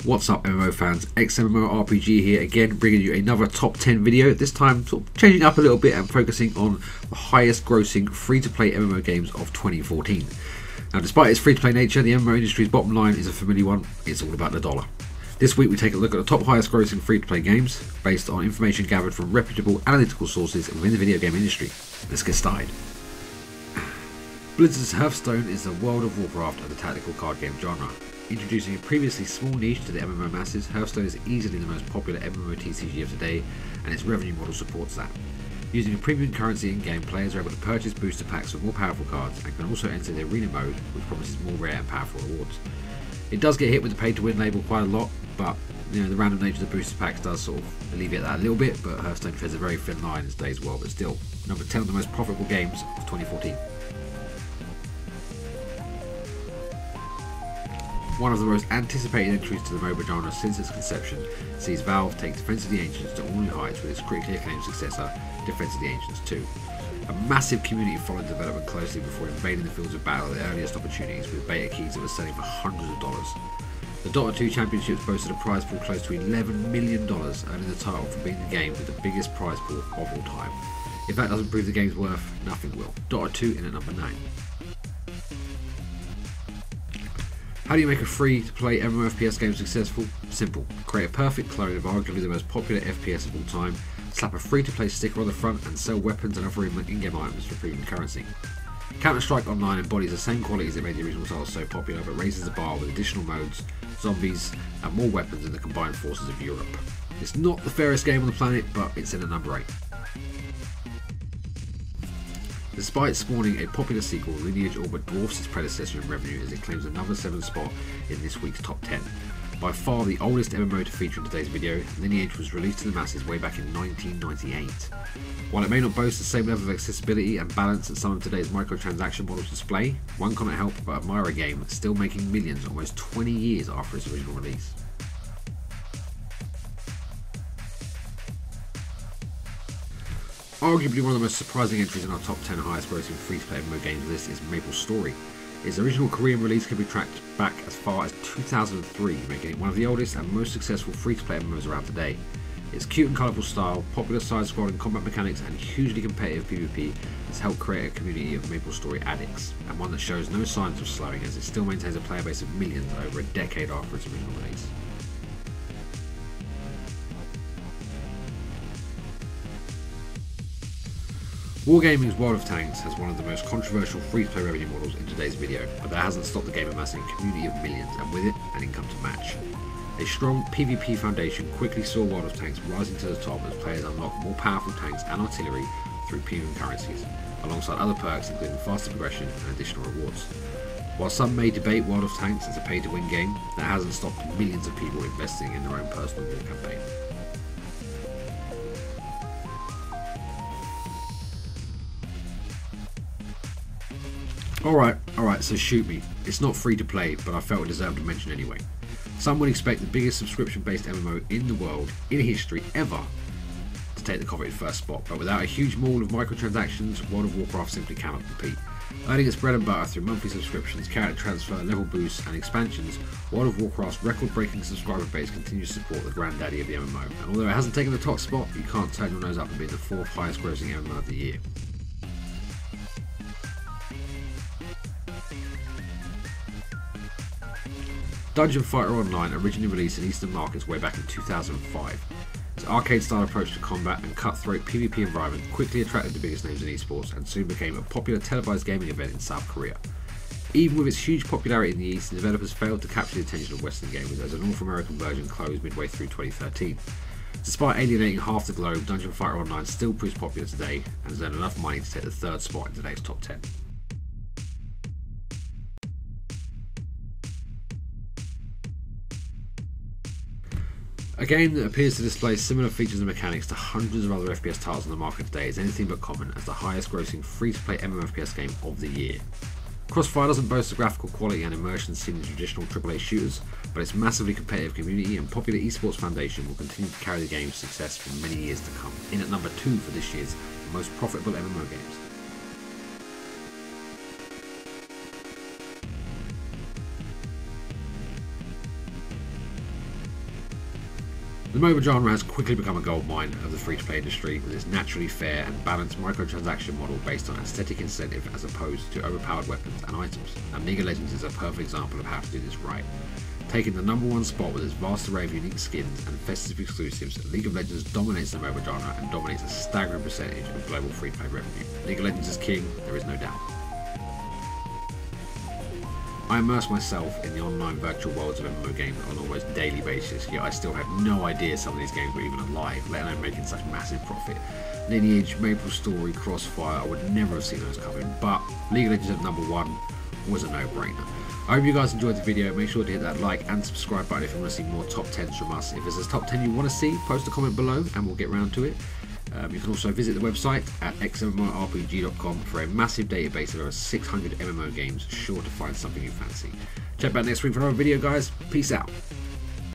What's up MMO fans, ex-MMO RPG here again, bringing you another top 10 video, this time sort of changing up a little bit and focusing on the highest grossing free-to-play MMO games of 2014. Now despite its free-to-play nature, the MMO industry's bottom line is a familiar one, it's all about the dollar. This week we take a look at the top highest grossing free-to-play games, based on information gathered from reputable analytical sources within the video game industry. Let's get started. Blizzard's Hearthstone is the World of Warcraft of the tactical card game genre. Introducing a previously small niche to the MMO masses, Hearthstone is easily the most popular MMO TCG of today, and its revenue model supports that. Using a premium currency in-game, players are able to purchase booster packs for more powerful cards and can also enter the arena mode, which promises more rare and powerful rewards. It does get hit with the pay-to-win label quite a lot, but the random nature of the booster packs does sort of alleviate that a little bit, but Hearthstone treads a very thin line in today's world, but still, number 10 of the most profitable games of 2014. One of the most anticipated entries to the MOBA genre since its conception sees Valve take Defense of the Ancients to all new heights with its critically acclaimed successor, Defense of the Ancients 2. A massive community followed development closely before invading the fields of battle at the earliest opportunities with beta keys that were selling for hundreds of dollars. The Dota 2 Championships boasted a prize pool close to $11 million, earning the title for being the game with the biggest prize pool of all time. If that doesn't prove the game's worth, nothing will. Dota 2 in at number 9. How do you make a free-to-play MMO FPS game successful? Simple. Create a perfect clone of arguably the most popular FPS of all time, slap a free-to-play sticker on the front and sell weapons and other in-game items for premium currency. CounterStrike Online embodies the same qualities that made the original title so popular, but raises the bar with additional modes, zombies and more weapons than the combined forces of Europe. It's not the fairest game on the planet, but it's in at number 8. Despite spawning a popular sequel, Lineage all but dwarfs its predecessor in revenue as it claims the number 7 spot in this week's top 10. By far the oldest MMO to feature in today's video, Lineage was released to the masses way back in 1998. While it may not boast the same level of accessibility and balance that some of today's microtransaction models display, one cannot help but admire a game still making millions almost 20 years after its original release. Arguably one of the most surprising entries in our top 10 highest grossing free-to-play MMO games list is MapleStory. Its original Korean release can be tracked back as far as 2003, making it one of the oldest and most successful free-to-play MMOs around today. Its cute and colourful style, popular side-scrolling combat mechanics and hugely competitive PvP has helped create a community of MapleStory addicts, and one that shows no signs of slowing as it still maintains a player base of millions over a decade after its original release. Wargaming's World of Tanks has one of the most controversial free-to-play revenue models in today's video, but that hasn't stopped the game amassing a community of millions and with it, an income to match. A strong PvP foundation quickly saw World of Tanks rising to the top as players unlocked more powerful tanks and artillery through premium currencies, alongside other perks including faster progression and additional rewards. While some may debate World of Tanks as a pay-to-win game, that hasn't stopped millions of people investing in their own personal war campaign. Alright, so shoot me. It's not free to play, but I felt it deserved a mention anyway. Some would expect the biggest subscription-based MMO in the world, in history ever, to take the coveted first spot, but without a huge maul of microtransactions, World of Warcraft simply cannot compete. Earning its bread and butter through monthly subscriptions, character transfer, level boosts and expansions, World of Warcraft's record-breaking subscriber base continues to support the granddaddy of the MMO, and although it hasn't taken the top spot, you can't turn your nose up and being the 4th highest grossing MMO of the year. Dungeon Fighter Online originally released in Eastern markets way back in 2005. Its arcade-style approach to combat and cutthroat PvP environment quickly attracted the biggest names in esports and soon became a popular televised gaming event in South Korea. Even with its huge popularity in the East, the developers failed to capture the attention of Western gamers as a North American version closed midway through 2013. Despite alienating half the globe, Dungeon Fighter Online still proves popular today and has earned enough money to take the 3rd spot in today's top 10. A game that appears to display similar features and mechanics to hundreds of other FPS titles on the market today is anything but common as the highest grossing free-to-play MMOFPS game of the year. Crossfire doesn't boast the graphical quality and immersion seen in traditional AAA shooters, but its massively competitive community and popular esports foundation will continue to carry the game's success for many years to come, in at number 2 for this year's most profitable MMO games. The MOBA genre has quickly become a goldmine of the free-to-play industry, with its naturally fair and balanced microtransaction model based on aesthetic incentive as opposed to overpowered weapons and items, and League of Legends is a perfect example of how to do this right. Taking the #1 spot with its vast array of unique skins and festive exclusives, League of Legends dominates the MOBA genre and dominates a staggering percentage of global free-to-play revenue. League of Legends is king, there is no doubt. I immerse myself in the online virtual worlds of MMO games on an almost daily basis, yet I still had no idea some of these games were even alive, let alone making such massive profit. Lineage, MapleStory, Crossfire, I would never have seen those coming, but League of Legends at #1 was a no-brainer. I hope you guys enjoyed the video. Make sure to hit that like and subscribe button if you want to see more top 10s from us. If there's a top 10 you want to see, post a comment below and we'll get round to it. You can also visit the website at xmmorpg.com for a massive database of over 600 MMO games, sure to find something you fancy. Check back next week for another video, guys. Peace out.